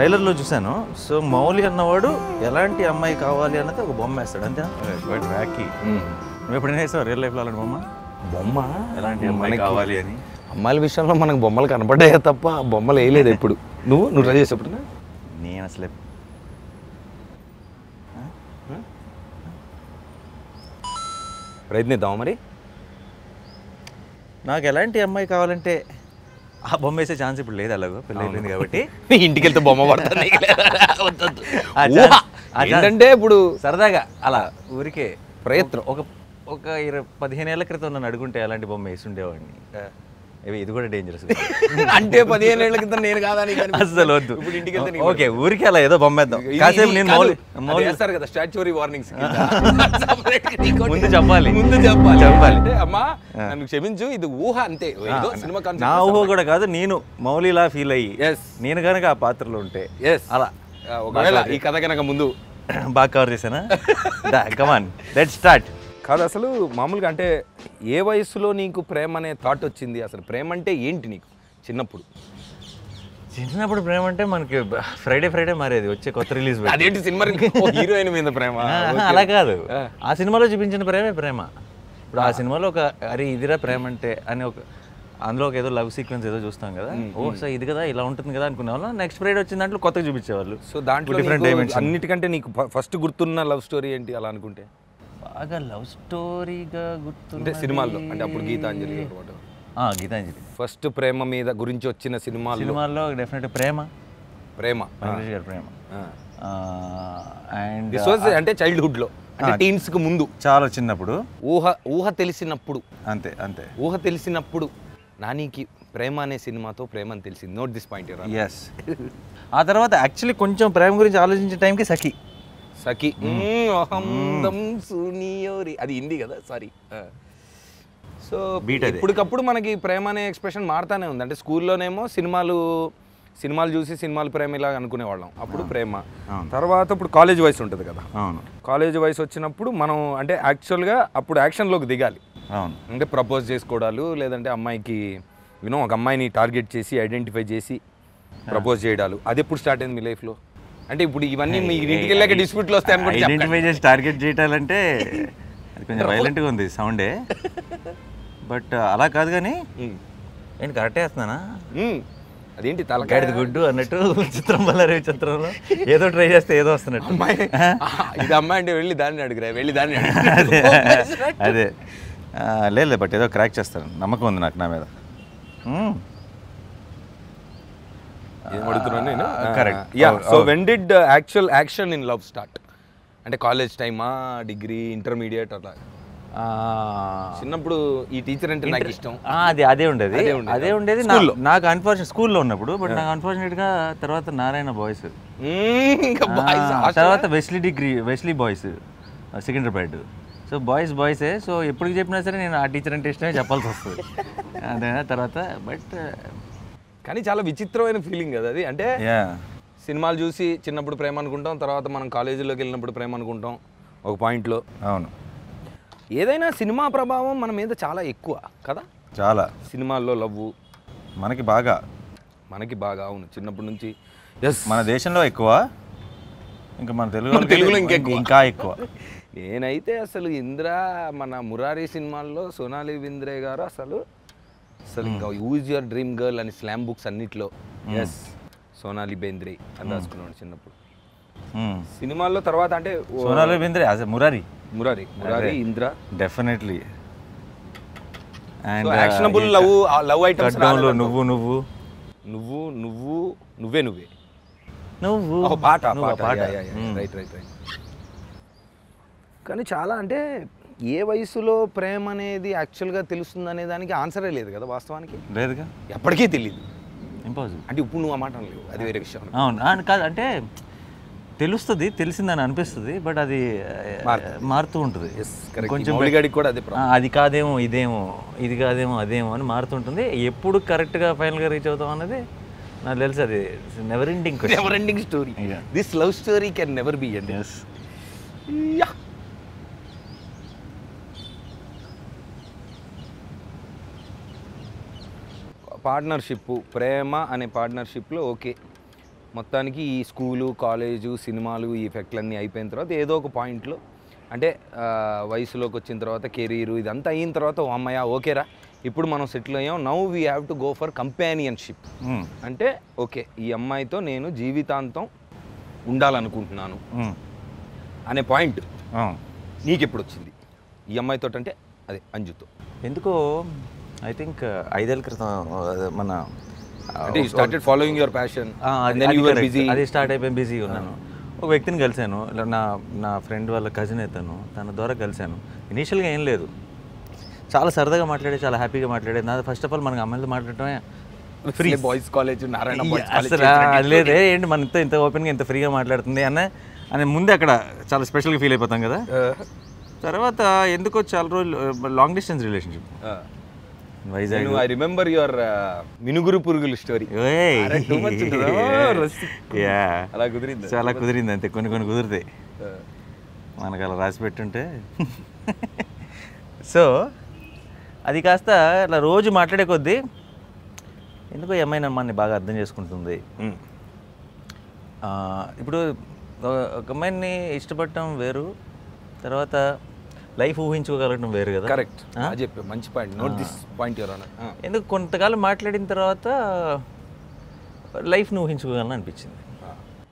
ట్రైలర్లో చూశాను. సో మౌలి అన్నవాడు ఎలాంటి అమ్మాయి కావాలి అన్నది ఒక బొమ్మ వేస్తాడు అంతే. బట్ రాకీ నువ్వు ఎప్పుడైనా వేస్తావు రియల్ లైఫ్లో అలాంటి బొమ్మ ఎలాంటి అమ్మాయి కావాలి అని? అమ్మాయిల విషయంలో మనకు బొమ్మలు కనపడ్డాయే తప్ప బొమ్మలు వేయలేదు ఎప్పుడు. నువ్వు ట్రై చేసేప్పుడు నేను అసలే ప్రయత్నిద్దాం మరి. నాకు ఎలాంటి అమ్మాయి కావాలంటే ఆ బొమ్మ వేసే ఛాన్స్ ఇప్పుడు లేదు, అలాగో పెళ్ళి అయిపోయింది కాబట్టి. ఇంటికి వెళ్తే బొమ్మ పడుతుంది ఏంటంటే ఇప్పుడు సరదాగా అలా ఊరికే ప్రయత్నం. ఒక 15 ఏళ్ల క్రితం నన్ను అడుగుంటే అలాంటి బొమ్మ వేసి ఉండేవాడిని. ఇది కూడా డేంజరస్. అంటే 15 ఏళ్ల క్రితం నేను కాదా అసలు వద్దు. ఓకే ఊరికి అలా ఏదో బొమ్మ వేద్దాం. కాసేపు నేను మౌలి చేస్తారు కదా స్టాచ్యూరీ వార్నింగ్స్. ముందు చెప్పాలి అంటే అమ్మా నన్ను క్షమించు, ఇది ఊహ అంతే. సినిమా నా ఊహ కూడా కాదు, నేను మౌలిలా ఫీల్ అయ్యి నేను కనుక ఆ పాత్రలో ఉంటే అలా. ఒకవేళ ఈ కథ కనుక ముందు బాగా కవర్ చేశానా? Come on let's start. కాదు అసలు మామూలుగా అంటే ఏ వయసులో నీకు ప్రేమ అనే థాట్ వచ్చింది? అసలు ప్రేమ అంటే ఏంటి నీకు చిన్నప్పుడు? చిన్నప్పుడు ప్రేమ అంటే మనకి ఫ్రైడే మారేది వచ్చే కొత్త రిలీజ్. అదేంటి సినిమా హీరోయిన్ మీద ప్రేమ? అలా కాదు, ఆ సినిమాలో చూపించిన ప్రేమ. ఇప్పుడు ఆ సినిమాలో ఒక అరే ఇదిరా ప్రేమ అంటే అని ఒక అందులో ఒక ఏదో లవ్ సీక్వెన్స్ ఏదో చూస్తాం కదా, ఓ సార్ ఇది కదా ఇలా ఉంటుంది కదా అనుకునే వాళ్ళు. నెక్స్ట్ ఫ్రైడే వచ్చిన దాంట్లో కొత్తగా చూపించేవాళ్ళు. సో దాంట్లో డిఫరెంట్ డైమెన్షన్. అన్నిటికంటే నీకు ఫస్ట్ గుర్తున్న లవ్ స్టోరీ ఏంటి అలా అనుకుంటే? బాగా లవ్ స్టోరీగా గుర్తు సినిమాల్లో అంటే అప్పుడు గీతాంజలి గీతాంజలి ఫస్ట్ ప్రేమ మీద గురించి వచ్చిన సినిమాల్లో డెఫినెట్ ప్రేమ వెంకటేష్ గారి ప్రేమ. అండ్ అంటే చైల్డ్హుడ్ లో అంటే టీన్స్ కు ముందు చాలా చిన్నప్పుడు ఊహ తెలిసినప్పుడు అంతే ఊహ తెలిసినప్పుడు నానికి ప్రేమ అనే సినిమాతో ప్రేమ అని తెలిసింది. Note this point. ఎస్. ఆ తర్వాత యాక్చువల్లీ కొంచెం ప్రేమ గురించి ఆలోచించే టైంకి సఖి అది హిందీ కదా, సారీ. సో ఇప్పటికప్పుడు మనకి ప్రేమ అనే ఎక్స్ప్రెషన్ మారుతానే ఉంది. అంటే స్కూల్లోనేమో సినిమాలు చూసి సినిమాలు ప్రేమ ఇలా అనుకునేవాళ్ళం. అప్పుడు ప్రేమ. తర్వాత ఇప్పుడు కాలేజ్ వయసు ఉంటుంది కదా, కాలేజ్ వయసు వచ్చినప్పుడు మనం అంటే యాక్చువల్గా అప్పుడు యాక్షన్లోకి దిగాలి. అంటే ప్రపోజ్ చేసుకోవడాలు, లేదంటే అమ్మాయికి ఒక అమ్మాయిని టార్గెట్ చేసి ఐడెంటిఫై చేసి ప్రపోజ్ చేయడాలు. అది ఎప్పుడు స్టార్ట్ అయింది మీ లైఫ్లో? అంటే ఇప్పుడు ఇవన్నీ మీ ఇంటికి వెళ్ళాక డిస్ప్యూట్లు వస్తాయి అనుకుంటే ఐడెంటిఫై చేసి టార్గెట్ చేయాలంటే అది కొంచెం వైలెంట్గా ఉంది సౌండే. బట్ అలా కాదు కానీ ఏంటి కరెక్టే వేస్తున్నానా? అదేంటి తలకాయది గుడ్డు అన్నట్టు చిత్రం బల్లారి చిత్రంలో ఏదో ట్రై చేస్తే ఏదో వస్తున్నట్టు. ఇది అమ్మాయి అంటే వెళ్ళి దాన్ని అడుగురా, వెళ్ళి దాన్ని అదే లేదు. బట్ ఏదో క్రాక్ చేస్తాను, నమ్మకం ఉంది నాకు నా మీద. Correct. So when did action in love start? అంటే కాలేజ్ టైమా, డిగ్రీ, ఇంటర్మీడియట్ అట్లా? చిన్నప్పుడు ఈ టీచర్ అంటే నాకు ఇష్టం అదే ఉండేది నాకు అన్ఫార్చునేట్ స్కూల్లో ఉన్నప్పుడు. బట్ నాకు అన్ఫార్చునేట్గా తర్వాత నారాయణ బాయ్స్, తర్వాత వెస్లీ బాయ్స్ సికింద్రాబాద్. సో బాయ్సే. సో ఎప్పటికి చెప్పినా సరే నేను ఆ టీచర్ అంటే ఇష్టమే చెప్పాల్సి వస్తుంది అదేనా తర్వాత. బట్ కానీ చాలా విచిత్రమైన ఫీలింగ్ కదా అది. అంటే సినిమాలు చూసి చిన్నప్పుడు ప్రేమ అనుకుంటాం, తర్వాత మనం కాలేజీలోకి వెళ్ళినప్పుడు ప్రేమ అనుకుంటాం ఒక పాయింట్లో. అవును, ఏదైనా సినిమా ప్రభావం మన మీద చాలా ఎక్కువ కదా. చాలా సినిమాల్లో లవ్ మనకి బాగా అవును, చిన్నప్పటి నుంచి. మన దేశంలో ఎక్కువ, ఇంకా మన తెలుగులో ఇంకా ఎక్కువ. నేనైతే అసలు మన మురారి సినిమాల్లో సోనాలి బింద్రే గారు అసలు ఇంకా యూజ్ యువర్ డ్రీమ్ గర్ల్ అని స్లామ్ బుక్స్ అన్నిట్లో సోనాలి బేంద్రే అని రాసుకున్నాడు చిన్నప్పుడు. సినిమాల్లో తర్వాత అంటే Sonali Bendre Murari Indra definitely. And actionable love items నువ్వే పాట. రైట్. కానీ చాలా అంటే ఏ వయసులో ప్రేమ అనేది యాక్చువల్గా తెలుస్తుంది అనే దానికి ఆన్సరే లేదు కదా వాస్తవానికి. లేదుగా, ఎప్పటికీ తెలియదు. ఇంపాసిబుల్. అంటే ఇప్పుడు నువ్వు ఆ మాట అనలేవు, అది వేరే విషయం. అవును కాదు, అంటే తెలుస్తుంది, తెలిసిందని అనిపిస్తుంది, బట్ అది మారుతూ ఉంటుంది. కొంచెం కూడా అది కాదేమో ఇదేమో, ఇది కాదేమో అదేమో అని మారుతుంటుంది. ఎప్పుడు కరెక్ట్గా ఫైనల్గా రీచ్ అవుతాం అన్నది నాకు తెలుసు. అది never ending story. This love story can never be end. Partnership, ప్రేమ అనే పార్ట్నర్షిప్లో ఓకే మొత్తానికి ఈ స్కూలు కాలేజు సినిమాలు ఈ ఎఫెక్ట్లన్నీ అయిపోయిన తర్వాత ఏదో ఒక పాయింట్లో అంటే వయసులోకి వచ్చిన తర్వాత కెరీరు ఇదంతా అయిన తర్వాత ఓ అమ్మాయ ఓకేరా ఇప్పుడు మనం సెటిల్ అయ్యాం, now we have to go for companionship. అంటే ఓకే ఈ అమ్మాయితో నేను జీవితాంతం ఉండాలనుకుంటున్నాను అనే పాయింట్ నీకు ఎప్పుడు వచ్చింది ఈ అమ్మాయితో? అంటే అదే అంజుతో. ఎందుకో ఐ థింక్ 5 ఏళ్ళ క్రితం మన అంటే you started following your passion, అది స్టార్ట్ అయిపోయి బిజీగా ఉన్నాను. ఒక వ్యక్తిని కలిశాను, నా ఫ్రెండ్ వాళ్ళ కజిన్ అవుతాను, తన ద్వారా కలిశాను. ఇనీషియల్గా ఏం లేదు, చాలా సరదాగా మాట్లాడే, చాలా హ్యాపీగా మాట్లాడే. నా ఫస్ట్ ఆఫ్ ఆల్ మనకి అమ్మాయిలతో మాట్లాడటమే ఫ్రీ. బాయ్స్ కాలేజ్ అసలు లేదే ఏంటి మనతో ఇంత ఓపెన్గా ఇంత ఫ్రీగా మాట్లాడుతుంది అని ముందే అక్కడ చాలా స్పెషల్గా ఫీల్ అయిపోతాం కదా. తర్వాత ఎందుకో చాలా రోజులు long distance relationship Vizag. I remember your మినుగురు పురుగుల స్టోరీ. అలా కుదిరింది, చాలా కుదిరింది అంతే. కొన్ని కుదిరితాయి మనకు అలా రాసి పెట్టుంటే. సో అది కాస్త అలా రోజు మాట్లాడే కొద్దీ ఎందుకో ఏమైనా మనని బాగా అర్థం చేసుకుంటుంది. ఇప్పుడు ఒక అమ్మాయిని ఇష్టపడటం వేరు, తర్వాత లైఫ్ ఊహించుకోగలగడం వేరు కదా. కరెక్ట్, చెప్పి మంచి point. Note this point your honour. ఎందుకు కొంతకాలం మాట్లాడిన తర్వాత లైఫ్ని ఊహించుకోగలను అనిపించింది.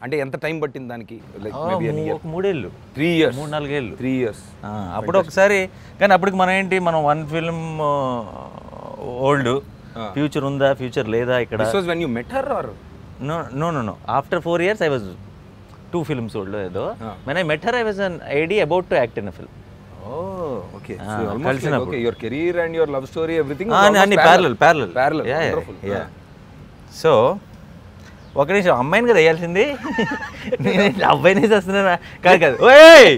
అంటే ఎంత టైం పట్టింది దానికి? ఒక 3 ఏళ్ళు, 3 years, 3-4 ఏళ్ళు, 3 years. అప్పుడు ఒకసారి. కానీ అప్పటికి మనం ఏంటి, మనం 1 ఫిల్మ్ ఓల్డ్, ఫ్యూచర్ ఉందా ఫ్యూచర్ లేదా ఇక్కడ. This was when you met her or? No. After 4 years I was 2 films old ఏదో. When I met her I was an AD about to act in a film. Oh, okay. So almost like, okay, your career and your love story, everything అన్ని parallel. Yeah. So ఒక నిమిషం, అమ్మాయిని కదా వేయాల్సింది, నేను అబ్బాయిని వస్తున్నా కాదు. ఓయ్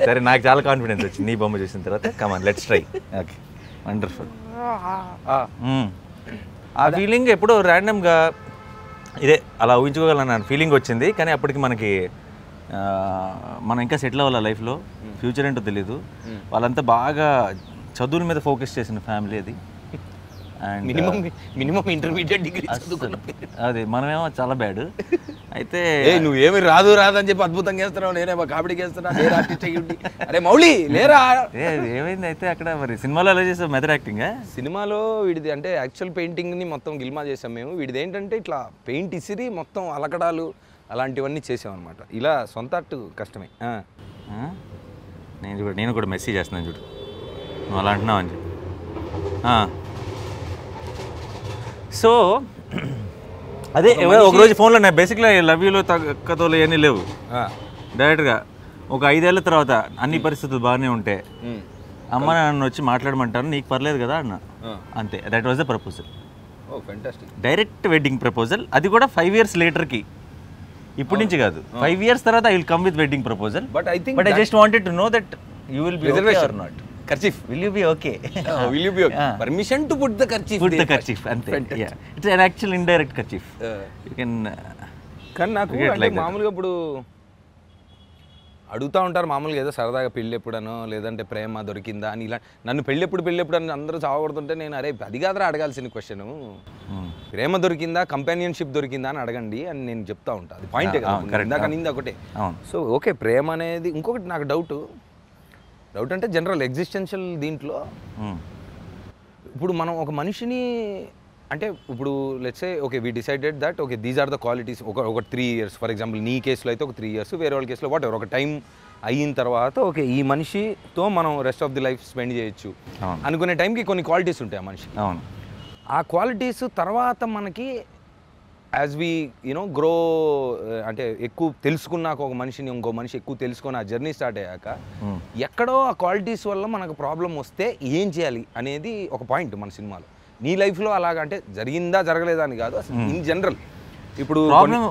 సరే, నాకు చాలా కాన్ఫిడెన్స్ వచ్చింది నీ బొమ్మ చూసిన తర్వాత. Come on let's try. Okay, wonderful. ఆ ఫీలింగ్ ఎప్పుడో ర్యాండమ్గా ఇదే అలా ఊహించుకోగలను ఫీలింగ్ వచ్చింది. కానీ అప్పటికి మనకి మనం ఇంకా సెటిల్ అవ్వాలి లైఫ్లో, ఫ్యూచర్ ఏంటో తెలీదు. వాళ్ళంతా బాగా చదువుల మీద ఫోకస్ చేసిన ఫ్యామిలీ అది. అండ్ మినిమం ఇంటర్మీడియట్ డిగ్రీ అది మనమేమో చాలా బ్యాడ్. అయితే నువ్వేమి రాదు అని చెప్పి అద్భుతంగా చేస్తున్నావు, నేనేమో కామెడీకి వేస్తున్నా, అరే మౌళి లేరా. ఏమైంది అయితే అక్కడ మరి సినిమాలో ఎలా చేసావు మెథడ్ యాక్టింగ్? సినిమాలో వీడిది అంటే యాక్చువల్ పెయింటింగ్ని మొత్తం గిల్మా చేసాం మేము. వీడిది ఏంటంటే ఇట్లా పెయింట్ ఇసిరి మొత్తం అలకడాలు అలాంటివన్నీ చేసామన్నమాట. ఇలా సొంత అట్టు కష్టమే. నేను కూడా మెసేజ్ చేస్తున్నాను చూడు, నువ్వు అలా అంటున్నావు అని చెప్పి. సో అదే ఒకరోజు ఫోన్లో నేను బేసిక్గా లవ్ యూలో తగ్గతోలు ఏమీ లేవు. డైరెక్ట్గా ఒక 5 ఏళ్ళ తర్వాత అన్ని పరిస్థితులు బాగానే ఉంటే అమ్మ నన్ను వచ్చి మాట్లాడమంటాను, నీకు పర్లేదు కదా అన్న. అంతే, that was the proposal. Direct wedding proposal. అది కూడా 5 years లేటర్కి, ఇప్పటి నుంచి కాదు, 5 years తర్వాత I will come with wedding proposal. But I just wanted to know that you will be okay or not. Kerchief. Will you be okay? Will you be okay? Permission to put the kerchief. Put the kerchief. Ante. Yeah. It's an actual indirect kerchief. You can. కానీ నాకు అంటే మామూలుగా ఇప్పుడు అడుగుతూ ఉంటారు మామూలుగా, ఏదో సరదాగా పెళ్ళి ఎప్పుడనో లేదంటే ప్రేమ దొరికిందా అని. ఇలా నన్ను పెళ్ళెప్పుడు అని అందరూ చావబడుతుంటే నేను అరే అది కాదురా అడగాల్సిన క్వశ్చన్, ప్రేమ దొరికిందా కంపానియన్షిప్ దొరికిందా అని అడగండి అని నేను చెప్తా ఉంటాను. అది పాయింటే కదా, ఇందాక నింది ఒకటే. సో ఓకే, ప్రేమ అనేది. ఇంకొకటి నాకు డౌట్ అంటే జనరల్ ఎగ్జిస్టెన్షియల్ దీంట్లో ఇప్పుడు మనం ఒక మనిషిని అంటే ఇప్పుడు let's say okay we decided that okay these are the qualities. ఒక 3 years ఫర్ ఎగ్జాంపుల్, నీ కేసులో అయితే ఒక 3 years, వేరే వాళ్ళ కేసులో వాట్ ఎవర్ ఒక టైం అయిన తర్వాత ఓకే ఈ మనిషితో మనం rest of the life spend చేయొచ్చు అనుకునే టైంకి కొన్ని క్వాలిటీస్ ఉంటాయి ఆ మనిషి. ఆ క్వాలిటీస్ తర్వాత మనకి యాజ్ వీ యూనో గ్రో అంటే ఎక్కువ తెలుసుకున్నాక ఒక మనిషిని ఇంకో మనిషి ఎక్కువ తెలుసుకొని ఆ జర్నీ స్టార్ట్ అయ్యాక ఎక్కడో ఆ క్వాలిటీస్ వల్ల మనకు ప్రాబ్లం వస్తే ఏం చేయాలి అనేది ఒక పాయింట్ మన సినిమాలో. నీ లైఫ్లో అలాగా అంటే జరిగిందా జరగలేదా అని కాదు, అసలు ఇన్ జనరల్ ఇప్పుడు ప్రాబ్లం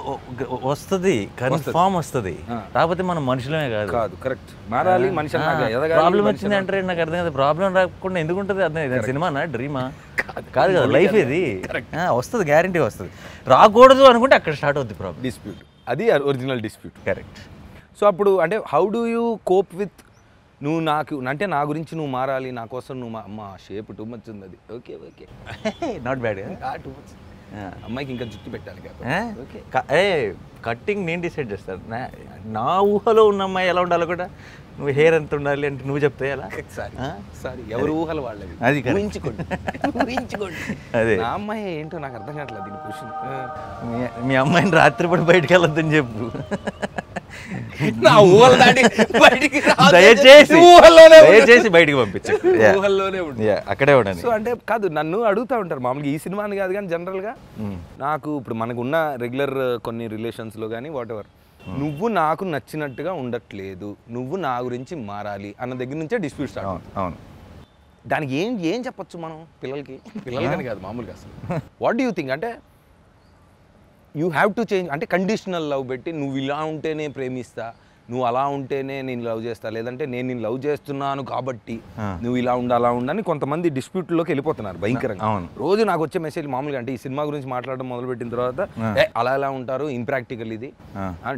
వస్తుంది, కన్ఫర్మ్ వస్తుంది, కాకపోతే మనం మనుషులమే కాదు. కరెక్ట్, మారాలి మనిషి. ప్రాబ్లం వచ్చింది అంటే నాకు అర్థం కాదు, ప్రాబ్లం రాకుండా ఎందుకు ఉంటుంది అర్థం. సినిమానా డ్రీమా కాదు కదా, లైఫ్ ఇది వస్తుంది, గ్యారంటీ వస్తుంది. రాకూడదు అనుకుంటే అక్కడ స్టార్ట్ అవుతుంది ప్రాబ్లం, డిస్ప్యూట్. అది ఒరిజినల్ డిస్ప్యూట్. కరెక్ట్. సో అప్పుడు అంటే how do you cope with నువ్వు నాకు అంటే నా గురించి నువ్వు మారాలి, నా కోసం నువ్వు అమ్మ షేప్ టూ మచ్ ఉంది, అది okay not bad, too much అమ్మాయికి ఇంకా జుట్టు పెట్టాలి కదా. కట్టింగ్ నేను డిసైడ్ చేస్తాను. నా ఊహలో ఉన్న అమ్మాయి ఎలా ఉండాలో కూడా నువ్వు హెయిర్ ఎంత ఉండాలి అంటే నువ్వు చెప్తే ఎలా? సారీ ఎవరు ఊహలు వాళ్ళవి, అది ఊహించుకోండి. అదే నా అమ్మాయి ఏంటో నాకు అర్థం కావట్లేదు దీని క్వశ్చన్. మీ అమ్మాయిని రాత్రిపూట బయటకు వెళ్ళొద్దని చెప్పు. నా ఊహలు దాటి బయటికి దయచేసి బయటికి పంపించు, ఊహల్లోనే అక్కడే ఉండండి. సో అంటే కాదు, నన్ను అడుగుతూ ఉంటారు మామూలుగా, ఈ సినిమాని కాదు కానీ జనరల్గా నాకు ఇప్పుడు మనకు ఉన్న రెగ్యులర్ కొన్ని రిలేషన్స్లో కానీ వాట్ ఎవర్, నువ్వు నాకు నచ్చినట్టుగా ఉండట్లేదు, నువ్వు నా గురించి మారాలి అన్న దగ్గర నుంచే డిస్ప్యూట్ స్టార్ట్ అవుతుంది. అవును, దానికి ఏం చెప్పొచ్చు మనం పిల్లలకని కాదు మామూలుగా అసలు వాట్ డూ యూ థింక్? అంటే యూ హ్యావ్ టు చేంజ్, అంటే కండిషనల్ లవ్ పెట్టి నువ్వు ఇలా ఉంటేనే ప్రేమిస్తా, నువ్వు అలా ఉంటేనే నేను లవ్ చేస్తా, లేదంటే నేను నేను లవ్ చేస్తున్నాను కాబట్టి నువ్వు ఇలా అలా ఉండని కొంతమంది డిస్ప్యూట్లోకి వెళ్ళిపోతున్నారు భయంకరంగా. అవును, రోజు నాకు వచ్చే మెసేజ్ మామూలుగా అంటే ఈ సినిమా గురించి మాట్లాడడం మొదలుపెట్టిన తర్వాత అలా ఎలా ఉంటారు, ఇంప్రాక్టికల్ ఇది,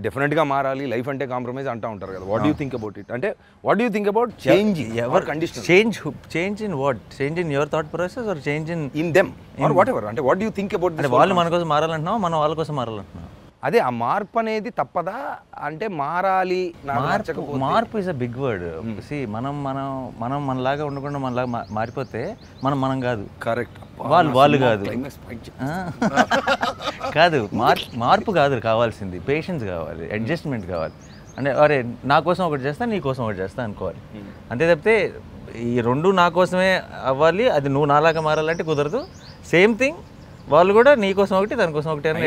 డెఫినెట్గా మారాలి, లైఫ్ అంటే కాంప్రమైజ్ అంటూ ఉంటారు కదా. What do think about it? అంటే what do think about change ever condition? Change in what? Change in your thought process or change in them or what ever? అంటే వాట్ డూ థింక్ అబౌట్? అంటే వాళ్ళు మన కోసం మారాలంటున్నావు, మనం వాళ్ళ కోసం మారాలంటున్నాం. అదే ఆ మార్పు అనేది తప్పదా? అంటే మారాలి, మార్పు is a big word. See మనం మనలాగా ఉండకుండా మనలాగా మారిపోతే మనం కాదు. కరెక్ట్. వాళ్ళు కాదు కాదు మార్పు కాదు కావాల్సింది, పేషెన్స్ కావాలి, అడ్జస్ట్మెంట్ కావాలి. అంటే అరే నా కోసం ఒకటి చేస్తా, నీ కోసం ఒకటి చేస్తా అనుకోవాలి. అంతే తప్పితే ఈ రెండు నా కోసమే అవ్వాలి, అది నువ్వు నాలాగా మారాలంటే కుదరదు. సేమ్ థింగ్ వాళ్ళు కూడా నీ కోసం ఒకటి, దాని కోసం ఒకటి అని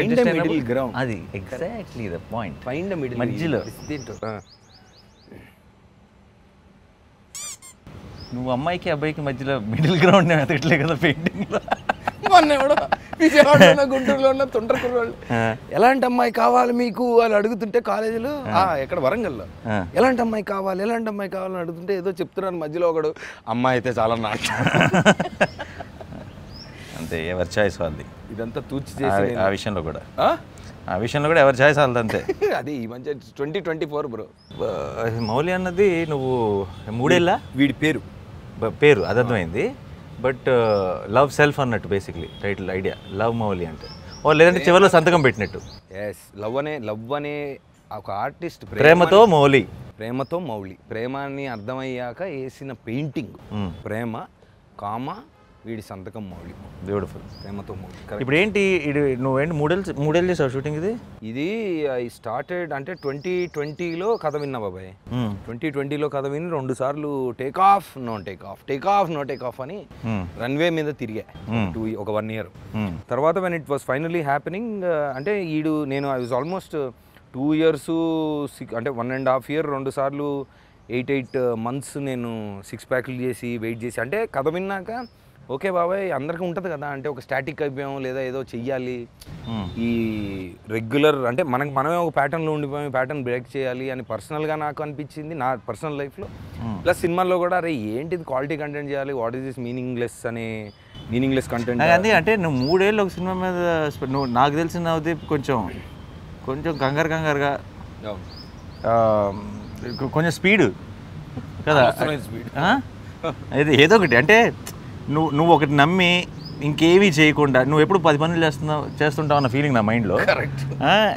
అది exactly the point. Find middle మధ్యలో నువ్వు అమ్మాయికి అబ్బాయికి మధ్యలో మిడిల్ గ్రౌండ్ నేను ఎతకట్లే కదా పెయింటింగ్లో. మొన్న కూడా విజయవాడలో గుంటూరులో ఉన్న తొంటరకూరు వాళ్ళు ఎలాంటి అమ్మాయి కావాలి మీకు అని అడుగుతుంటే కాలేజీలో, ఎక్కడ వరంగల్లో ఎలాంటి అమ్మాయి కావాలని అడుగుతుంటే ఏదో చెప్తున్నాను, మధ్యలో ఒకడు అమ్మాయి అయితే చాలా నాకు అంతే, ఎవరి చాయిస్ వాళ్ళది. ఇదంతా తూచి చేసి ఆ విషయంలో కూడా ఎవరి చాయిస్ వాళ్ళది అంతే. అది ఈ మధ్య 2024 బ్రో. మౌలి అన్నది నువ్వు మూడేళ్ళ వీడి పేరు అది అర్థమైంది. బట్ లవ్ సెల్ఫ్ అన్నట్టు basically title idea, love Mouli అంటే. ఓ లేదంటే చివరిలో సంతకం పెట్టినట్టు. ఎస్, లవ్ అనే ఒక ఆర్టిస్ట్ ప్రేమతో మౌలి, ప్రేమాన్ని అర్థమయ్యాక వేసిన పెయింటింగ్ ప్రేమ కామ వీడి సంతకం మౌలి. బ్యూటిఫుల్. ప్రేమతో మౌలి. ఇప్పుడు ఏంటి నువ్వేంటి మూడేళ్ళు చేసావు షూటింగ్? ఇది ఐ స్టార్టెడ్ అంటే 2020లో కథ విన్నా బాబాయ్. 2020లో కథ విని 2 సార్లు take off no take off అని రన్వే మీద తిరిగా ఒక 1 year. తర్వాత when it was finally happening అంటే నేను ఐ వాజ్ ఆల్మోస్ట్ 2 years అంటే 1.5 year 2 సార్లు 8 months నేను 6 ప్యాక్లు చేసి వెయిట్ చేసి, అంటే కథ విన్నాక ఓకే బాబాయ్ అందరికీ ఉంటుంది కదా, అంటే ఒక స్టాటిక్ అయిపోయాం లేదా ఏదో చెయ్యాలి, ఈ రెగ్యులర్ అంటే మనమే ఒక ప్యాటర్న్లో ఉండిపోయాం, ప్యాటర్న్ బ్రేక్ చేయాలి అని పర్సనల్గా నాకు అనిపించింది నా పర్సనల్ లైఫ్లో. ప్లస్ సినిమాల్లో కూడా అరే ఏంటిది క్వాలిటీ కంటెంట్ చేయాలి, what is this meaningless content. అంటే నువ్వు 3 ఏళ్ళు ఒక సినిమా మీద నువ్వు నాకు తెలిసిన కొంచెం కంగారుగా కొంచెం స్పీడ్ కదా, ఏదో ఒకటి అంటే నువ్వు ఒకటి నమ్మి ఇంకేమీ చేయకుండా నువ్వు ఎప్పుడు 10 పనులు చేస్తుంటావు అన్న ఫీలింగ్ నా మైండ్లో.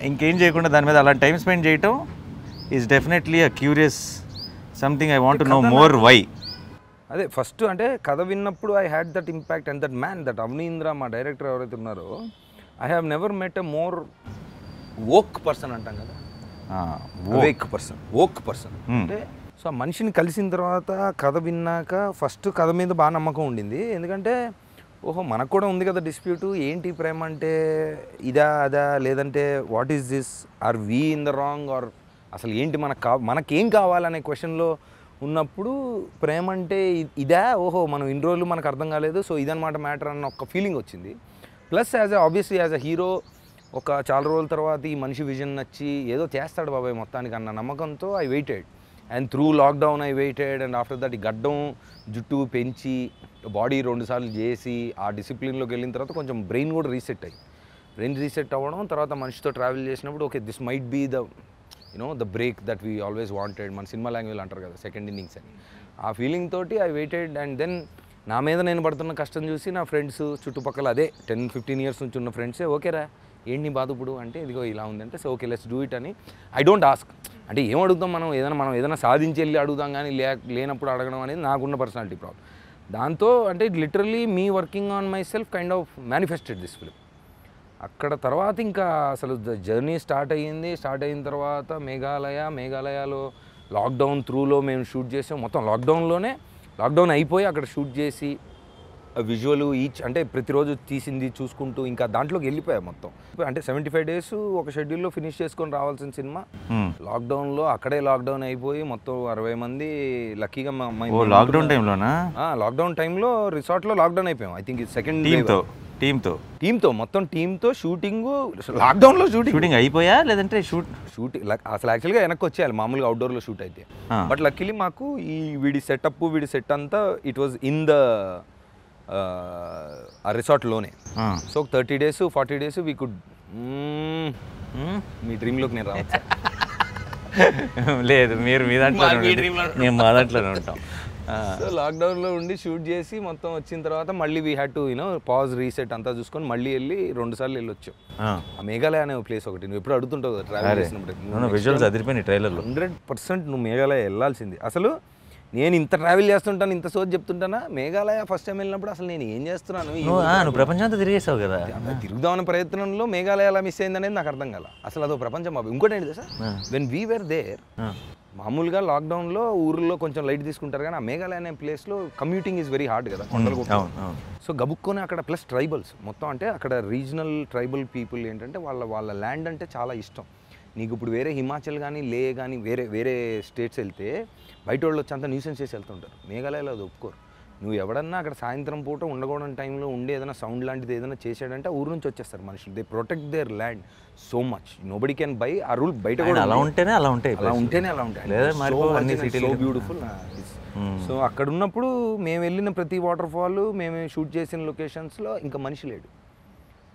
ఇంకేం చేయకుండా దాని మీద అలా టైం స్పెండ్ చేయటం is definitely a curious something. I want to know more why. అదే ఫస్ట్ అంటే కథ విన్నప్పుడు I had that impact and that man that Avaneendra మా డైరెక్టర్ ఎవరైతే ఉన్నారో, I have never met a more woke person అంటాం కదా, వోక్ పర్సన్ అంటే. సో ఆ మనిషిని కలిసిన తర్వాత కథ విన్నాక ఫస్ట్ కథ మీద బాగా నమ్మకం ఉండింది. ఎందుకంటే ఓహో మనకు కూడా ఉంది కదా డిస్ప్యూటు, ఏంటి ప్రేమ అంటే అదా లేదంటే what is this, are we in the wrong, are అసలు ఏంటి మనకేం కావాలనే క్వశ్చన్లో ఉన్నప్పుడు ప్రేమ అంటే ఓహో మనం ఇన్ని రోజులు మనకు అర్థం కాలేదు, సో ఇదన్నమాట మ్యాటర్ అన్న ఒక ఫీలింగ్ వచ్చింది. Plus obviously as a hero ఒక చాలా రోజుల తర్వాత ఈ మనిషి విజన్ నచ్చి ఏదో చేస్తాడు బాబాయ్ మొత్తానికి అన్న నమ్మకంతో I weighted. And through lockdown I weighted. And after that ఈ గడ్డం జుట్టు పెంచి బాడీ 2 సార్లు చేసి ఆ డిసిప్లిన్లోకి వెళ్ళిన తర్వాత కొంచెం బ్రెయిన్ కూడా రీసెట్ అవ్వడం, తర్వాత మనిషితో ట్రావెల్ చేసినప్పుడు okay this might be the the break that we always wanted. మన సినిమా లాంగ్వేజ్ అంటారు కదా సెకండ్ ఇన్నింగ్స్ అని, ఆ ఫీలింగ్ తోటి ఐ వెయిటెడ్. అండ్ దెన్ నా మీద నేను పడుతున్న కష్టం చూసి నా ఫ్రెండ్స్ చుట్టుపక్కల అదే 10-15 ఇయర్స్ నుంచి ఉన్న ఫ్రెండ్సే ఓకేరా ఏంటి నీ బాధ ఇప్పుడు అంటే ఇదిగో ఇలా ఉందంటే so okay let's do it అని ఐ డోంట్ ఆస్క్. అంటే ఏం అడుగుతాం మనం ఏదైనా సాధించి వెళ్ళి అడుగుతాం కానీ లేనప్పుడు అడగడం అనేది నాకున్న పర్సనాలిటీ ప్రాబ్లం. దాంతో అంటే literally me working on my self kind of manifested this film. అక్కడ తర్వాత ఇంకా అసలు జర్నీ స్టార్ట్ అయిన తర్వాత మేఘాలయలో లాక్డౌన్ త్రూలో మేము షూట్ చేసాం. మొత్తం లాక్డౌన్ అయిపోయి అక్కడ షూట్ చేసి విజువల్ ఈచ్ అంటే ప్రతిరోజు తీసింది చూసుకుంటూ ఇంకా దాంట్లోకి వెళ్ళిపోయా మొత్తం. అంటే 75 days ఒక షెడ్యూల్లో ఫినిష్ చేసుకొని రావాల్సిన సినిమా లాక్డౌన్లో అక్కడే లాక్డౌన్ అయిపోయి మొత్తం 60 మంది లక్కీగా లాక్డౌన్ టైంలో రిసార్ట్లో లాక్డౌన్ అయిపోయాం. ఐ థింక్ సెకండ్ టీంతో షూటింగ్ లాక్డౌన్లో షూటింగ్ అయిపోయా లేదంటే షూటింగ్ అసలు యాక్చువల్గా వెనక్కి వచ్చేయాలి మామూలుగా అవుట్డోర్లో షూట్ అయితే. బట్ లక్కీలీ మాకు ఈ వీడి సెట్ అంతా ఇట్ వాజ్ ఇన్ ద ఆ రిసార్ట్లోనే. So 30 days 40 days we could me డ్రీమ్లోకి నేను రావచ్చు. లేదు మీరు మీ దాంట్లో మేము మా దాంట్లోనే ఉంటాం. సో లాక్డౌన్లో ఉండి షూట్ చేసి మొత్తం వచ్చిన తర్వాత మళ్ళీ we had to pause reset అంతా చూసుకొని మళ్ళీ వెళ్ళి 2 సార్లు వెళ్ళొచ్చాం. ఆ మేఘాలయ అనే ప్లేస్ ఒకటి నువ్వు ఎప్పుడు అడుగుతుంటావు కదా ట్రావెల్ చేసినప్పుడు. విజువల్స్ అదిరిపోయినాయి ట్రైలర్లో. 100% నువ్వు మేఘాలయ వెళ్ళాల్సింది. అసలు నేను ఇంత ట్రావెల్ చేస్తుంటాను ఇంత సోచ్ చెప్తుంటానా మేఘాలయ ఫస్ట్ టైం వెళ్ళినప్పుడు అసలు నేను ఏం చేస్తున్నాను నువ్వు ప్రపంచంతో తిరిగేసావు కదా. తిరుగుదామనే ప్రయత్నంలో మేఘాలయ ఎలా మిస్ అయింది అనేది నాకు అర్థం కాల. అసలు అదో ప్రపంచం బాబు. ఇంకోటి ఏంటి sir when we were there మామూలుగా లాక్డౌన్లో ఊర్లో కొంచెం లైట్ తీసుకుంటారు కానీ ఆ మేఘాలయ అనే ప్లేస్లో కమ్యూటింగ్ ఈజ్ వెరీ హార్డ్ కదా కొండలు. సో గబుక్కొని అక్కడ ప్లస్ ట్రైబల్స్ మొత్తం అంటే అక్కడ రీజనల్ ట్రైబల్ పీపుల్ ఏంటంటే వాళ్ళ ల్యాండ్ అంటే చాలా ఇష్టం. నీకు ఇప్పుడు వేరే హిమాచల్ కానీ లే కానీ వేరే స్టేట్స్ వెళ్తే బయట వాళ్ళు వచ్చి అంతా న్యూసెన్స్ చేసి వెళ్తుంటారు. మేఘాలయలో అది ఒప్పుకోరు. నువ్వు ఎవడన్నా అక్కడ సాయంత్రం పూట ఉండకూడని టైంలో ఉండి ఏదైనా సౌండ్ లాంటిది ఏదైనా చేసాడంటే ఊరు నుంచి వచ్చేస్తారు మనుషులు. They protect there land so much. Nobody can buy ఆ రూల్ బయట కూడా అలా ఉంటేనే అలా ఉంటాయి సో బ్యూటిఫుల్. సో అక్కడ ఉన్నప్పుడు మేము వెళ్ళిన ప్రతి వాటర్ ఫాల్ మేము షూట్ చేసిన లొకేషన్స్లో ఇంకా మనిషి లేడు,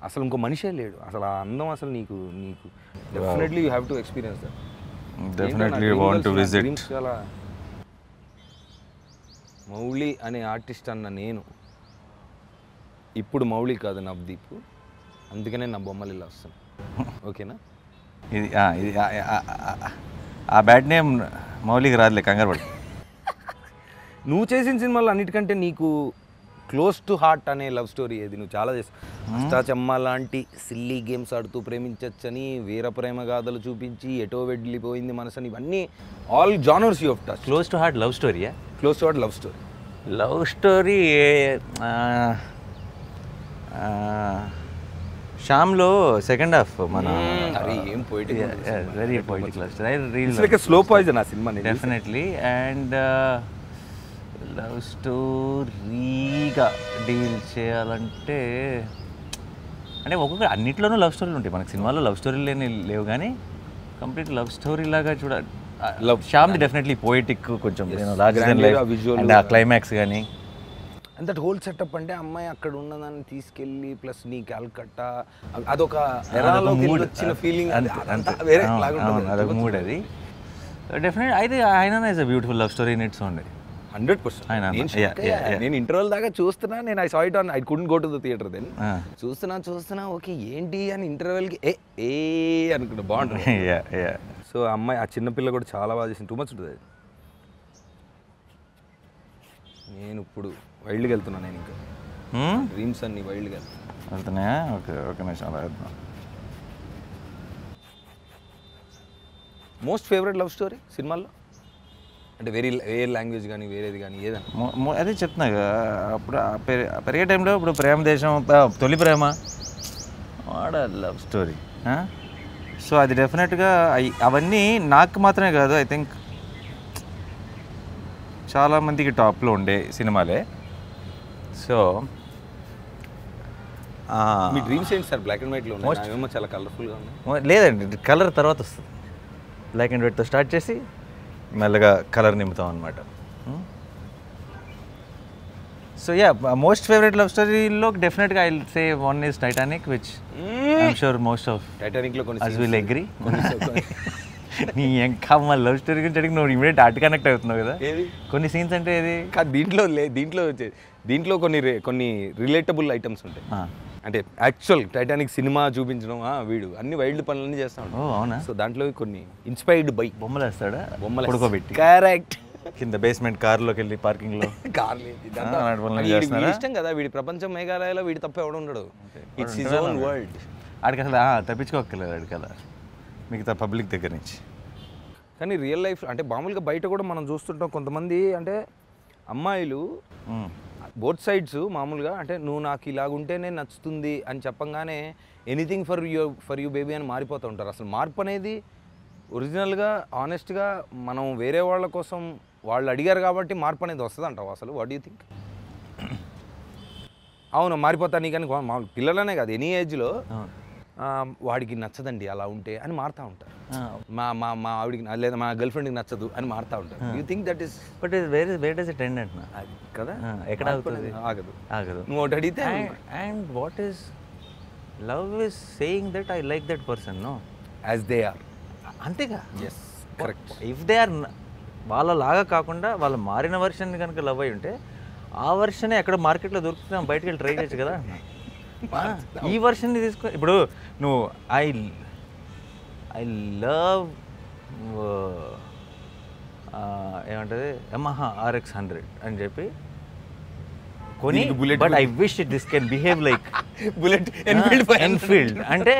అసలు ఇంకో మనిషే లేడు. అసలు ఆ అందం అసలు నీకు definitely you have to experience that. Definitely want to visit. చాలా మౌళి అనే ఆర్టిస్ట్ అన్న నేను ఇప్పుడు మౌళి కాదు నవదీప్, అందుకనే నా బొమ్మలు ఇలా వస్తాను. ఓకేనా? ఇది ఆ బ్యాడ్ నేమ్ మౌలికి రాదులే, కంగారు పడు. నువ్వు చేసిన సినిమాలో అన్నిటికంటే నీకు క్లోజ్ టు హార్ట్ అనే లవ్ స్టోరీ ఏది? నువ్వు చాలా చేస్తావు. అష్టాచమ్మ లాంటి సిల్లీ గేమ్స్ ఆడుతూ ప్రేమించచ్చని, వీర ప్రేమ గాథలు చూపించి, ఎటో వెళ్ళిపోయింది మనసని, ఇవన్నీ all genres you of touch. Close to heart love స్టోరీయా? Close to heart love story శ్యామ్లో సెకండ్ హాఫ్ మన ఏం poetic, very poetic love story. Like slow poison ఆ సినిమా. డెఫినెట్లీ. అండ్ లవ్ స్టోరీగా డీల్ చేయాలంటే అంటే ఒక్కొక్క అన్నిట్లోనూ లవ్ స్టోరీలు ఉంటాయి. మనకి సినిమాలో లవ్ స్టోరీలు లేవు కానీ కంప్లీట్ లవ్ స్టోరీ లాగా చూడాలి. శ్యామ్ది డెఫినెట్లీ పోయిటిక్, కొంచెం అండ్ ఆ క్లైమాక్స్ కానీ అండ్ దట్ హోల్ సెటప్. అంటే అమ్మాయి అక్కడ ఉన్నదాన్ని తీసుకెళ్ళి ప్లస్ నీ క్యాల్కట్టా అదొక వచ్చిన ఫీలింగ్, అదొక మూడ్. అది డెఫినెట్ అయితే ఆయన is a beautiful love story in its own. 100%. నేను ఇంటర్వెల్ దాకా చూస్తున్నా, నేను I saw it on, I couldn't go to the theatre then. చూస్తున్నా ఓకే ఏంటి అని ఇంటర్వెల్కి ఏ అనుకున్నా బాగుంటుంది. సో అమ్మాయి ఆ చిన్నపిల్ల కూడా చాలా బాగా చేసింది. టూ మచ్ ఉంటుంది. నేను ఇప్పుడు వైల్డ్కి వెళ్తున్నాను. నేను ఇంకా డ్రీమ్స్ అన్ని వైల్డ్గా వెళ్తున్నాయా? Okay okay. చాలా మోస్ట్ ఫేవరెట్ లవ్ స్టోరీ సినిమాల్లో అంటే వేరే లాంగ్వేజ్ కానీ వేరేది కానీ ఏదైనా? అదే చెప్తున్నా అప్పుడు పెరిగే టైంలో ఇప్పుడు ప్రేమ దేశం, తొలి ప్రేమ, వాడ లవ్ స్టోరీ. సో అది డెఫినెట్గా అవన్నీ నాకు మాత్రమే కాదు, ఐ థింక్ చాలామందికి టాప్లో ఉండే సినిమాలే. సో మీ డ్రీమ్స్ ఏంటి సార్? బ్లాక్ అండ్ వైట్లో ఉన్నాయి, చాలా కలర్ఫుల్గా ఉన్నాయి. లేదండి, కలర్ తర్వాత వస్తుంది. బ్లాక్ అండ్ వైట్తో స్టార్ట్ చేసి మెల్లగా కలర్ నింపుతాం అనమాట. So yeah, most favourite love స్టోరీలో డెఫినెట్గా I say one is Titanic, which I'm sure most of టైటానిక్లో కొన్ని as will agree. నీ ఇంకా మా లవ్ స్టోరీ గురించి అడిగి నువ్వు ఇమీడియట్ హార్ట్ కనెక్ట్ అవుతున్నావు కదా. ఏది కొన్ని సీన్స్ అంటే ఏది కాదు దీంట్లో కొన్ని రిలేటబుల్ ఐటమ్స్ ఉంటాయి. అంటే యాక్చువల్ టైటానిక్ సినిమా చూపించడం వీడు అన్ని వైల్డ్ పనులన్నీ చేస్తా ఉంటాడు. అవునా? సో దాంట్లో కొన్ని ఇన్స్పైర్డ్ బై బొమ్మలు వేస్తాడా? బొమ్మలు పడుకోబెట్టి కరెక్ట్ కింద బేస్మెంట్ కార్లోకి వెళ్ళి పార్కింగ్లో ఇష్టం కదా వీడి ప్రపంచం మేఘాలయలో వీడి తప్ప ఎవడు ఉండడు. It's his own world. ఆడికి అసలు తప్పించుకోక్కర్లేదు ఆడికి కదా మిగతా పబ్లిక్ దగ్గర నుంచి. కానీ రియల్ లైఫ్ అంటే మామూలుగా బయట కూడా మనం చూస్తుంటాం కొంతమంది అంటే అమ్మాయిలు బోత్ సైడ్స్ మామూలుగా అంటే నువ్వు నాకు ఇలాగుంటేనే నచ్చుతుంది అని చెప్పంగానే ఎనీథింగ్ ఫర్ యూ బేబీ అని మారిపోతూ ఉంటారు. అసలు మార్పు అనేది ఒరిజినల్గా ఆనెస్ట్గా మనం వేరే వాళ్ళ కోసం వాళ్ళు అడిగారు కాబట్టి మార్పు అనేది వస్తుంది అంటావు అసలు? What you think? అవును మారిపోతా నీ కానీ పిల్లలనే కాదు ఎనీ ఏజ్లో వాడికి నచ్చదండి అలా ఉంటే అని మారుతూ ఉంటారు. మా ఆవిడికి లేదా మా గర్ల్ ఫ్రెండ్కి నచ్చదు అని మారుతూ ఉంటారు. You think that is but where does it end అంటున్నా అది కదా ఎక్కడ అవుతుంది? ఆగదు. నువ్వు ఒకటి అడిగితే and what is love is saying that I like that person no as they are. అంతేగా. Yes correct. If they are వాళ్ళలాగా కాకుండా వాళ్ళ మారిన వర్షన్ కనుక లవ్ అయి ఉంటే ఆ వర్షనే ఎక్కడ మార్కెట్లో దొరుకుతున్నాం బయటకు వెళ్ళి ట్రై చేయొచ్చు కదా. ఈ వర్షన్ని తీసుకో. ఇప్పుడు నువ్వు ఐ లవ్ ఏమంటది యమహా RX-100 అని చెప్పి కొని but I wish this can behave like Bullet Enfield అంటే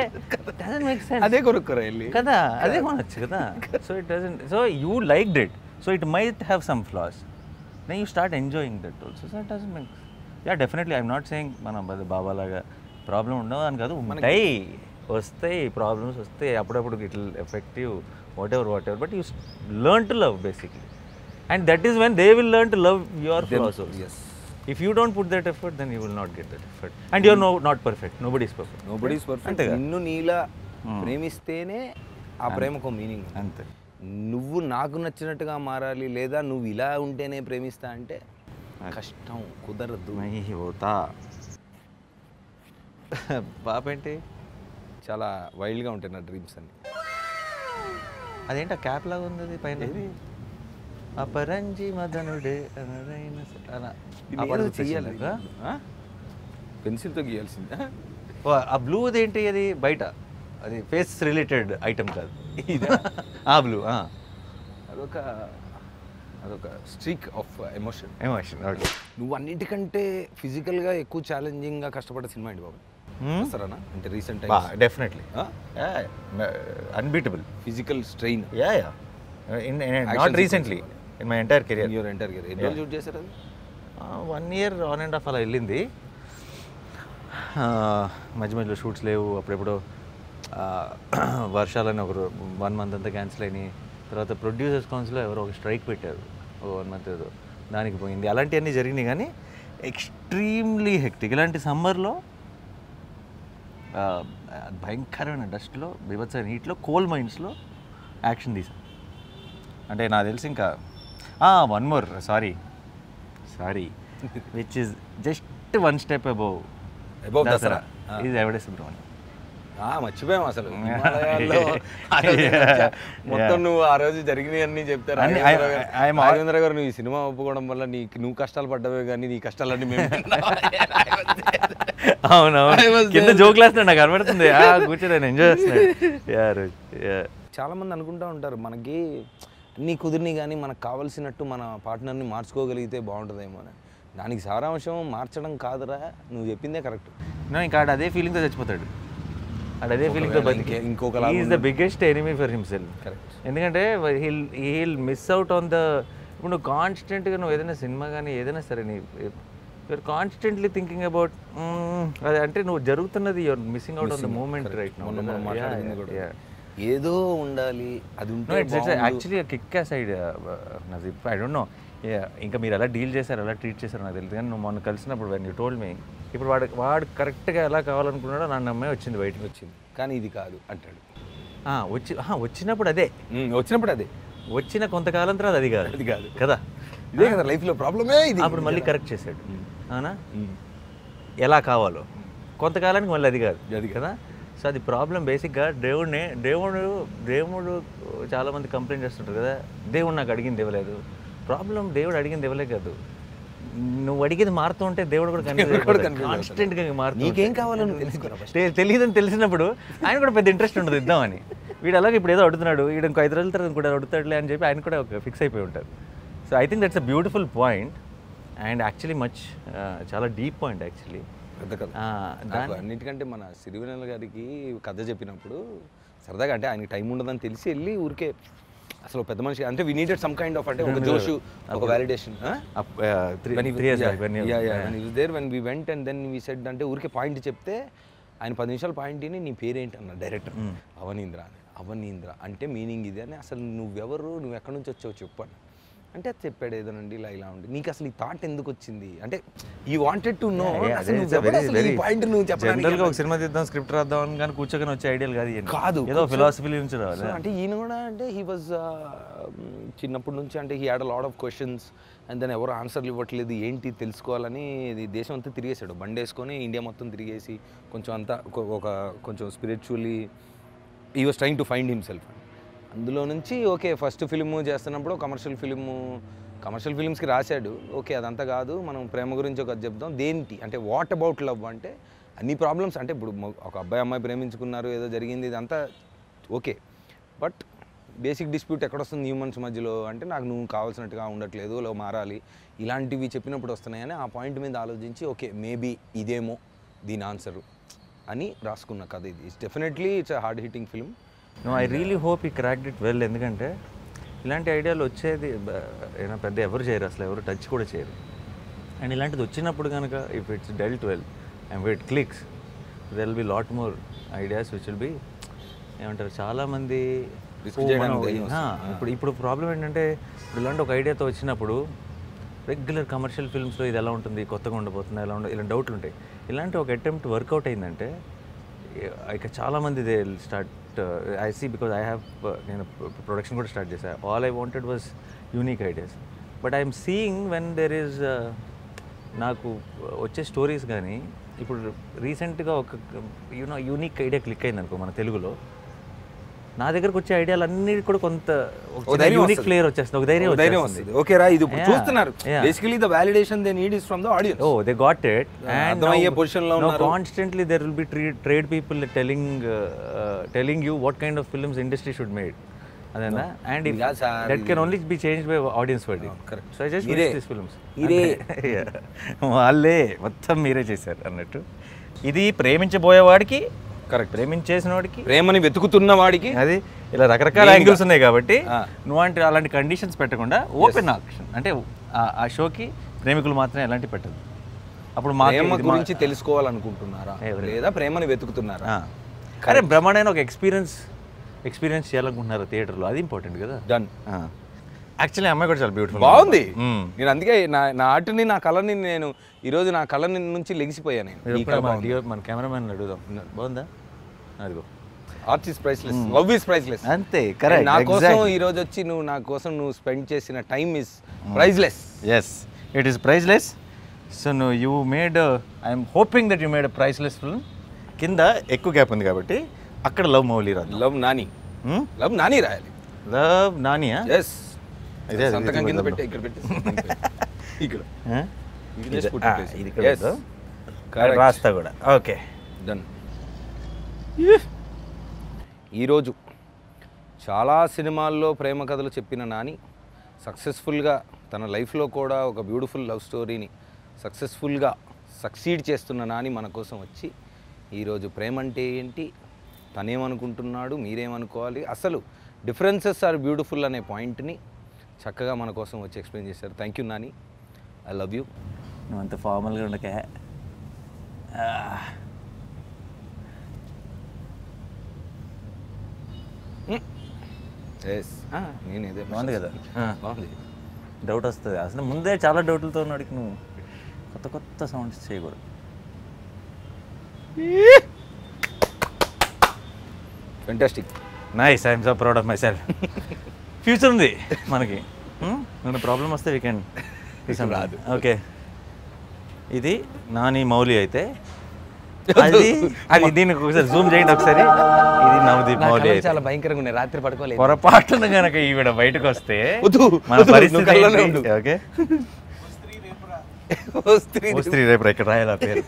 డజంట్ మేక్ సెన్స్. అదే కొనుక్కోరా వెళ్ళి కదా, అదే కొనొచ్చు కదా. So it doesn't, so you liked it, so it might have some flaws, then you start enjoying that also. So it doesn't make. Ya definitely I'm not saying మనం బాబాలాగా problem ఉండవు అని కాదు, ఉంటాయి, వస్తాయి ప్రాబ్లమ్స్ వస్తాయి అప్పుడప్పుడు, it will effect you what ever, but you learn to love basically, and that is when they will learn to love your floss also. If you don't put that effort, then you will not get that effort. And you're not perfect. Nobody is perfect. Nobody is perfect. నిన్ను నీలా ప్రేమిస్తేనే ఆ ప్రేమకు meaning. అంతే. నువ్వు నాకు నచ్చినట్టుగా మారాలి లేదా నువ్వు ఇలా ఉంటేనే ప్రేమిస్తా అంటే కష్టం, కుదరదు. హోతా పాప ఏంటి చాలా వైల్డ్గా ఉంటాయి నా డ్రీమ్స్ అన్ని. అదేంటి ఆ క్యాప్ లాగా ఉంది అది పైన, అపరంజి మదనుడే పెన్సిల్తో గీయాల్సిందా? ఆ బ్లూ ఏంటి అది బయట, అది ఫేస్ రిలేటెడ్ ఐటమ్ కాదు ఆ బ్లూ. అదొక స్ట్రీక్ ఆఫ్ ఎమోషన్. ఓకే. నువ్వు అన్నిటికంటే ఫిజికల్గా ఎక్కువ ఛాలెంజింగ్గా కష్టపడ్డ సినిమా ఏంటి బాబు? సరేనా అంటే recent definitely unbeatable physical strain. Not recently in my entire career. Your entire career ఎన్ని రోజులు షూట్ చేశారు అది? 1 year ఆన్ అండ్ ఆఫ్ అలా వెళ్ళింది. మధ్య మధ్యలో షూట్స్ లేవు, అప్పుడెప్పుడు వర్షాలని ఒక 1 month అంతా క్యాన్సిల్ అయినాయి. తర్వాత ప్రొడ్యూసర్స్ కౌన్సిల్లో ఎవరో ఒక స్ట్రైక్ పెట్టారు 1 month ఏదో, దానికి పోయింది. అలాంటివన్నీ జరిగినాయి కానీ ఎక్స్ట్రీమ్లీ హెక్టిక్. ఇలాంటి సమ్మర్లో భయంకరమైన డస్ట్లో, బీభత్సమైన హీట్లో, కోల్ మైన్స్లో యాక్షన్ తీసాం. అంటే నాకు తెలిసి ఇంకా one more sorry which is just 1 step above Dasara ఇది ఎవడే సుబ్రహ్మణ్యం. మర్చిపోయాం అసలు మొత్తం. నువ్వు ఆ రోజు జరిగినవి అన్నీ చెప్తారు. రాఘవేంద్ర గారు నువ్వు ఈ సినిమా ఒప్పుకోవడం వల్ల నువ్వు కష్టాలు పడ్డవే కానీ నీ కష్టాలన్నీ మేము. అవునవును, కింద జోకులు వేస్తున్నాడు, నాకు కనబడుతుంది, కూర్చొని నేను ఎంజాయ్ చేస్తున్నాడు. చాలా మంది అనుకుంటా ఉంటారు మనకి అన్నీ కుదిరిని కానీ మనకు కావాల్సినట్టు మన పార్ట్నర్ని మార్చుకోగలిగితే బాగుంటుందేమో అని. దానికి సారాంశం మార్చడం కాదురా, నువ్వు చెప్పిందే కరెక్ట్. ఇంకా అదే ఫీలింగ్తో చచ్చిపోతాడు, అదే ఫీలింగ్తో బతికే ఇంకొక is the biggest enemy for himself. Correct. ఎందుకంటే he'll miss out on the, ఇప్పుడు నువ్వు కాన్స్టెంట్గా నువ్వు ఏదైనా సినిమా కానీ ఏదైనా సరే యూఆర్ కాన్స్టెంట్లీ థింకింగ్ అబౌట్ అదే, అంటే నువ్వు జరుగుతున్నది you're missing out on the moment right now. ఏదో ఉండాలి అది ఉంటే actually kick side Najeeb. I don't know ఇంకా మీరు ఎలా డీల్ చేశారు, ఎలా ట్రీట్ చేశారు నాకు తెలియదు, కానీ నువ్వు మొన్న కలిసినప్పుడు వెన్ యూ టోల్డ్ మీ, ఇప్పుడు వాడు కరెక్ట్గా ఎలా కావాలనుకున్నాడో నా అమ్మాయి వచ్చింది, బయటకు వచ్చింది, కానీ ఇది కాదు అంటాడు. వచ్చినప్పుడు అదే వచ్చిన కొంతకాలం తర్వాత అది కాదు కదా, ఇదే కదా లైఫ్లో ప్రాబ్లమే ఇది. అప్పుడు మళ్ళీ కరెక్ట్ చేశాడు, అవునా, ఎలా కావాలో కొంతకాలానికి మళ్ళీ అది కాదు కదా. సో అది ప్రాబ్లం బేసిక్గా దేవుడు చాలామంది కంప్లైంట్ చేస్తుంటారు కదా, దేవుడు నాకు అడిగింది ఇవ్వలేదు. ప్రాబ్లం దేవుడు అడిగింది ఇవ్వలే కాదు, నువ్వు అడిగేది మారుతూ ఉంటే దేవుడు కూడా కాన్స్టెంట్గా మారుతూ. నీకేం కావాలో తెలియదని తెలిసినప్పుడు ఆయన కూడా పెద్ద ఇంట్రెస్ట్ ఉండదు ఇద్దామని. వీడు అలాగే ఇప్పుడు ఏదో అడుగుతున్నాడు, వీడు ఇంకో 5 రోజుల తర్వాత కూడా అడుగుతాడులే అని చెప్పి ఆయన కూడా ఒక ఫిక్స్ అయిపోయి ఉంటారు. So I think that's a beautiful point and actually చాలా డీప్ పాయింట్ యాక్చువల్లీ. పెద్ద కథ. అన్నిటికంటే మన సిరివెన్నెల గారికి కథ చెప్పినప్పుడు సరదాగా, అంటే ఆయనకి టైం ఉండదని తెలిసి వెళ్ళి ఊరికే అసలు పెద్ద మనిషి అంటే we needed some kind of అంటే ఒక జోషు, ఒక validation. There when we went and then we said అంటే ఊరికే పాయింట్ చెప్తే ఆయన 10 నిమిషాలు పాయింట్ అని నీ పేరేంటి అన్న డైరెక్టర్. అవనీంద్ర అని. అవనీంద్ర అంటే మీనింగ్ ఇది అని. అసలు నువ్వెవరు, నువ్వు ఎక్కడి నుంచి వచ్చావు చెప్పు అని అంటే అది చెప్పాడు. ఏదోనండి ఇలా ఉండి నీకు అసలు ఈ థాట్ ఎందుకు వచ్చింది అంటే ఈ వాంటెడ్ టు నో పాయింట్ నువ్వు చెప్పాలి. ఒక సినిమా తీద్దాం, స్క్రిప్ట్ రాద్దాం అని కానీ కూర్చొని వచ్చే ఐడియాలు కాదు, ఏదో ఫిలాసఫీ నుంచి రావాలి. అంటే ఈయన కూడా అంటే హీ వాజ్ చిన్నప్పటి నుంచి అంటే he had a lot of questions and then ఎవరు ఆన్సర్లు ఇవ్వట్లేదు, ఏంటి తెలుసుకోవాలని దేశం అంతా తిరిగేసాడు. బండి వేసుకొని ఇండియా మొత్తం తిరిగేసి కొంచెం అంతా కొంచెం spiritually he was trying to find himself. అందులో నుంచి ఓకే ఫస్ట్ ఫిలిము చేస్తున్నప్పుడు కమర్షియల్ ఫిలిమ్స్కి రాశాడు. ఓకే అదంతా కాదు, మనం ప్రేమ గురించి ఒక చెప్దాం. దేంటి అంటే వాట్ అబౌట్ లవ్ అంటే అన్ని ప్రాబ్లమ్స్ అంటే ఇప్పుడు ఒక అబ్బాయి అమ్మాయి ప్రేమించుకున్నారు, ఏదో జరిగింది, ఇదంతా ఓకే. బట్ బేసిక్ డిస్ప్యూట్ ఎక్కడొస్తుంది హ్యూమన్స్ మధ్యలో అంటే నాకు నువ్వు కావాల్సినట్టుగా ఉండట్లేదు, లో మారాలి, ఇలాంటివి చెప్పినప్పుడు వస్తున్నాయని ఆ పాయింట్ మీద ఆలోచించి ఓకే మేబీ ఇదేమో దీని ఆన్సరు అని రాసుకున్న కథ ఇది. It's definitely it's a hard hitting film. No I really hope he cracked it well. ఎందుకంటే ఇలాంటి ఐడియాలు వచ్చేది ఏమైనా పెద్ద ఎవరు చేయరు, అసలు ఎవరు టచ్ కూడా చేయరు. అండ్ ఇలాంటిది వచ్చినప్పుడు కనుక if it's dwelt well and it clicks there will be lot more ideas which will be ఏమంటారు చాలామంది. ఇప్పుడు ప్రాబ్లం ఏంటంటే ఇప్పుడు ఇలాంటి ఒక ఐడియాతో వచ్చినప్పుడు రెగ్యులర్ కమర్షియల్ ఫిల్మ్స్లో ఇది ఎలా ఉంటుంది, కొత్తగా ఉండబోతుంది, ఎలా ఉండదు, ఇలా డౌట్లు ఉంటాయి. ఇలాంటి ఒక అటెంప్ట్ వర్కౌట్ అయిందంటే ఇక చాలామంది they start I see because I have నేను ప్రొడక్షన్ కూడా స్టార్ట్ చేశాను. All I wanted was unique ideas. But I'm seeing when there is నాకు వచ్చే స్టోరీస్ కానీ ఇప్పుడు రీసెంట్గా ఒక యూనిక్ ఐడియా క్లిక్ అయింది అనుకో మన తెలుగులో, నా దగ్గరకు వచ్చే ఐడియాలు అన్ని కూడా కొంత యూనిక్ ఫ్లేవర్ వచ్చేస్తుంది, ఒక ధైర్యం వస్తుంది. ఓకే రా ఇది చూస్తున్నారు basically the validation they need is from the audience. Oh they got it and అయ్యే పొజిషన్ లో ఉన్నారు. Constantly there will be trade people telling you what kind of films industry should made అదేనా. And that can only be changed by audience word. So I just watch this films. వాళ్ళే మొత్తం మీరే చేశారు అన్నట్టు. ఇది ప్రేమించబోయేవాడికి correct, ప్రేమించేసిన వాడికి, ప్రేమని వెతుకుతున్న వాడికి, అది ఇలా రకరకాల యాంగిల్స్ ఉన్నాయి కాబట్టి నువ్వు అంటే అలాంటి కండిషన్స్ పెట్టకుండా ఓపెన్ ఆప్షన్ అంటే ఆ షోకి ప్రేమికులు మాత్రమే ఎలాంటి పెట్టదు. అప్పుడు మా ప్రేమ గురించి తెలుసుకోవాలనుకుంటున్నారా లేదా ప్రేమని వెతుకుతున్నారా, అరే బ్రహ్మాండమైన ఒక ఎక్స్పీరియన్స్ చేయాలనుకుంటున్నారు థియేటర్లో, అది ఇంపార్టెంట్ కదా. డన్. యాక్చువల్లీ అమ్మాయి కూడా చాలా బ్యూటిఫుల్, బాగుంది. నేను అందుకే నా ఆర్ట్ని నా కళని నేను ఈరోజు నా కళ నుంచి లెగిసిపోయాను. మన కెమెరామెన్ అడుగుదాం, బాగుందా? అదిగో art is priceless, love is priceless. అంతే, కరెక్ట్. నా కోసం ఈరోజు వచ్చి నువ్వు స్పెండ్ చేసిన time is priceless. Yes, it is priceless. So you made, I'm hoping that you made a priceless film. కింద ఎక్కువ గ్యాప్ ఉంది కాబట్టి అక్కడ లవ్ మౌలి రాదు, లవ్ నాని. లవ్ నాని రాయాలి. లవ్ నానియా? ఎస్. సంతకం కింద పెట్టి ఇక్కడ పెట్టి ఇక్కడ రాస్తా కూడా. Okay done. ఈరోజు చాలా సినిమాల్లో ప్రేమ కథలు చెప్పిన నాని సక్సెస్ఫుల్గా తన లైఫ్లో కూడా ఒక బ్యూటిఫుల్ లవ్ స్టోరీని సక్సెస్ఫుల్గా సక్సీడ్ చేస్తున్న నాని మన కోసం వచ్చి ఈరోజు ప్రేమ అంటే ఏంటి, తనేమనుకుంటున్నాడు, మీరేమనుకోవాలి, అసలు డిఫరెన్సెస్ ఆర్ బ్యూటిఫుల్ అనే పాయింట్ని చక్కగా మన కోసం వచ్చి ఎక్స్ప్లెయిన్ చేశారు. Thank you Nani, I love you. నువ్వు అంత ఫార్మల్గా ఉండకే. నేనేదే బాగుంది కదా, బాగుంది. డౌట్ వస్తుంది అసలు, ముందే చాలా డౌట్లతో ఉన్నాడికి నువ్వు కొత్త సౌండ్స్ చేయకూడదు. Fantastic, nice, I'm so proud of my self. Future ఉంది మనకి, ప్రాబ్లం వస్తే వీ కెన్ రాదు. ఓకే, ఇది నాని మౌలి అయితే అది దీనికి ఒకసారి జూమ్ చేయండి ఒకసారి. ఇది నవదీప్ మౌలి. చాలా భయంకరంగా ఉన్నాయి, రాత్రి పడుకోలేదు. పొరపాటున కనుక ఈవిడ బయటకు వస్తే మన పరిస్థితి ఓకే. ఓ స్త్రీ రేపురా ఇక్కడ రాయాల పేరు.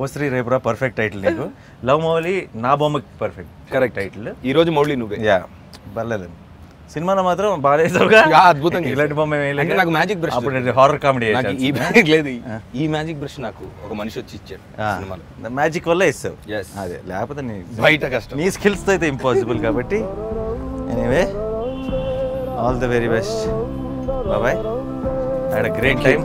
ఓ స్త్రీ రేపురా పర్ఫెక్ట్ టైటిల్ నీకు. లవ్ మౌలి నా బొమ్మకి పర్ఫెక్ట్ కరెక్ట్ టైటిల్. ఈ రోజు మౌలి నువ్వే. యా పర్లేదు. సినిమాలో మాత్రం బాగా వేసావుగా, అద్భుతంగా. ఇలాంటి బొమ్మ నాకు మ్యాజిక్ బ్రష్ అప్పుడు హారర్ కామెడీ ఈ మ్యాజిక్ లేదు. ఈ మ్యాజిక్ బ్రష్ నాకు ఒక మనిషి వచ్చి ఇచ్చాడు సినిమాలో. మ్యాజిక్ వల్ల ఇస్తావు. అదే లేకపోతే బయట కష్టం. నీ స్కిల్స్తో అయితే ఇంపాసిబుల్. కాబట్టి anyway all the very best. Bye. I had a great time.